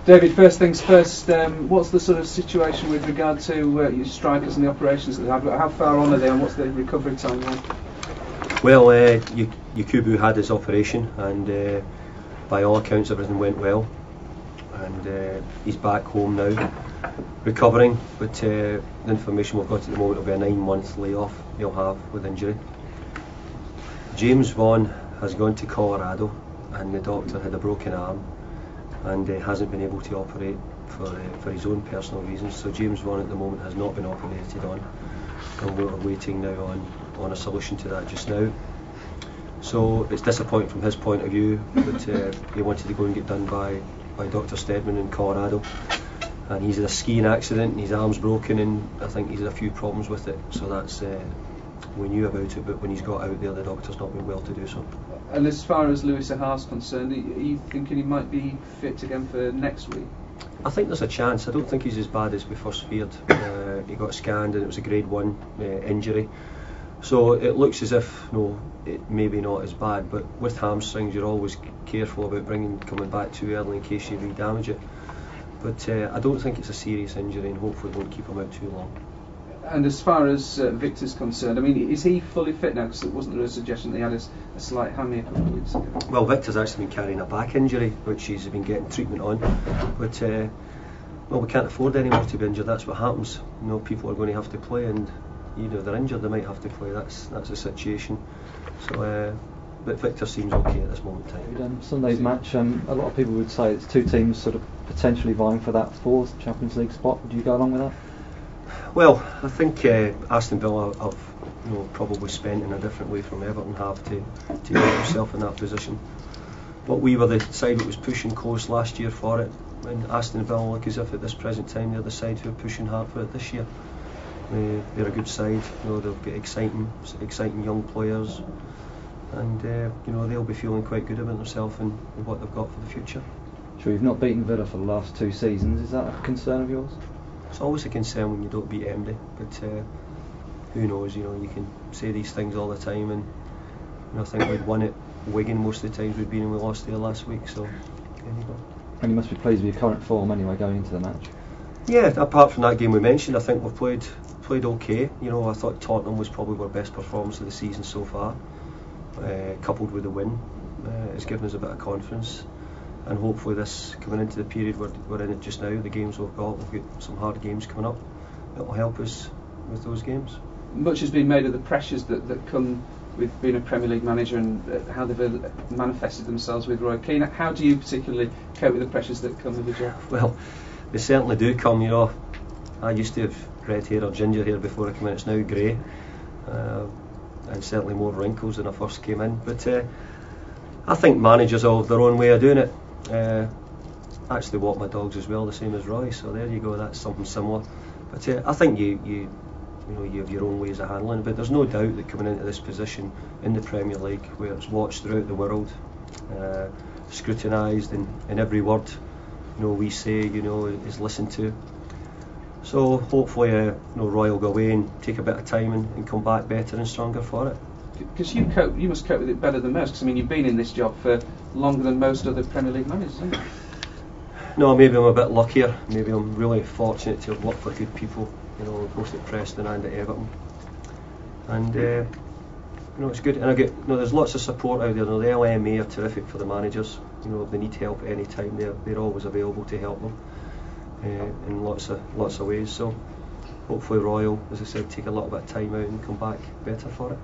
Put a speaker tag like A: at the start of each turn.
A: David, first things first, what's the sort of situation with regard to your strikers and the operations that they have? How far on are they and what's the recovery time like?
B: Well, Yakubu had his operation and by all accounts everything went well, and he's back home now, recovering, but the information we've got at the moment will be a 9-month layoff he'll have with injury. James Vaughan has gone to Colorado and the doctor had a broken arm and hasn't been able to operate for his own personal reasons, so James Vaughan at the moment has not been operated on, and we're waiting now on a solution to that just now. So it's disappointing from his point of view, but he wanted to go and get done by Dr. Steadman in Colorado, and he's had a skiing accident and his arm's broken, and I think he's had a few problems with it, so that's we knew about it, but when he's got out there the doctor's not been well to do so.
A: And as far as Louis Saha's concerned, are you thinking he might be fit again for next week?
B: I think there's a chance. I don't think he's as bad as we first feared. He got scanned and it was a grade 1 injury, so it looks as if it maybe not as bad, but with hamstrings you're always careful about coming back too early in case you re-damage it, but I don't think it's a serious injury and hopefully won't keep him out too long.
A: And as far as Victor's concerned, I mean, is he fully fit now? Because wasn't there a suggestion that he had a slight hammy a couple of weeks ago?
B: Well, Victor's actually been carrying a back injury, which he's been getting treatment on, but well, we can't afford any more to be injured. That's what happens. People are going to have to play, and if they're injured, they might have to play. That's the situation. So, but Victor seems okay at this moment in time.
C: Sunday's match, a lot of people would say it's two teams sort of potentially vying for that 4th Champions League spot. Would you go along with that?
B: Well, I think Aston Villa have probably spent in a different way from Everton have to get themselves in that position. But we were the side that was pushing close last year for it, and Aston Villa look as if at this present time they're the side who are pushing hard for it this year. They're a good side, they've got exciting young players, and they'll be feeling quite good about themselves and what they've got for the future.
C: Sure, you've not beaten Villa for the last 2 seasons. Is that a concern of yours?
B: It's always a concern when you don't beat MD, but who knows? You can say these things all the time, and I think we'd won at Wigan most of the times we'd been, and we lost there last week. So there you go.
C: And you must be pleased with your current form anyway going into the match. Yeah,
B: apart from that game we mentioned, I think we've played okay. I thought Tottenham was probably our best performance of the season so far, coupled with the win. It's given us a bit of confidence. And hopefully this, coming into the period we're in it just now, the games we've got some hard games coming up that will help us with those games.
A: Much has been made of the pressures that come with being a Premier League manager and how they've manifested themselves with Roy Keane. How do you particularly cope with the pressures that come with the job?
B: Well, they certainly do come. I used to have red hair or ginger hair before I came in. It's now grey, and certainly more wrinkles than I first came in, but I think managers all have their own way of doing it. Actually walk my dogs as well, the same as Roy, so there you go, that's something similar. But I think you have your own ways of handling it, but there's no doubt that coming into this position in the Premier League, where it's watched throughout the world, scrutinised, and every word we say is listened to. So hopefully Roy will go away and take a bit of time and come back better and stronger for it.
A: Because you must cope with it better than most, because you've been in this job for longer than most other Premier League managers, haven't you?
B: No, maybe I'm a bit luckier. Maybe I'm really fortunate to have worked for good people, both at Preston and at Everton. And it's good. And I get there's lots of support out there. The LMA are terrific for the managers. If they need help at any time, they're always available to help them in lots of ways. So hopefully Roy will, as I said, take a little bit of time out and come back better for it.